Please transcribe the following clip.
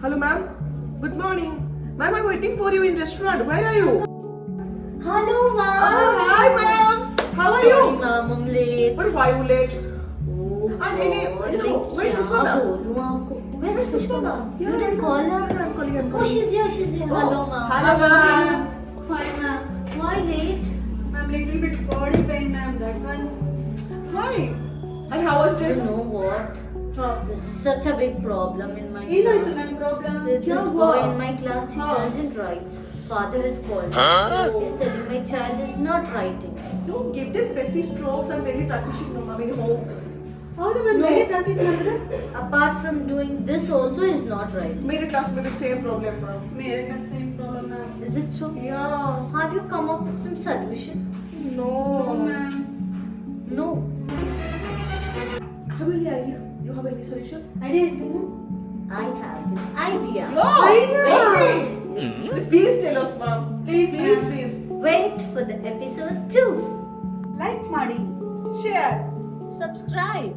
Hello, ma'am. Good morning. Ma'am, I'm waiting for you in restaurant. Where are you? Hello, ma'am. Oh, hi, ma'am. How are Sorry, you? ma'am, I'm late. But why you late? Oh, Where's Pushpa, ma'am? Where's Pushpa, ma'am? You didn't call her? I'm calling. Oh, she's here. Hello, ma'am. Hello, ma'am. Fine, ma'am. Why late? Ma'am, little bit body pain, ma'am. That one's. Why? And how was You it? know what? There's such a big problem in my You know it's class. a problem. This boy in my class, he doesn't write. Father had called me. He's telling my child is not writing. You give them messy strokes and daily practicing no, ma'am, in home. How the man No. daily practice करते Apart from doing this also, is not writing. मेरे class में the same problem, ma'am. मेरे का same problem, ma'am. Is it so? Yeah. Have you come up with some solution? No, No. ma'am. No. Have any idea? You have any solution? Idea is there, ma'am? I have an idea. Idea. Please tell us, ma'am. Please. Wait for the episode 2. Like ಮಾಡಿ Share. Subscribe.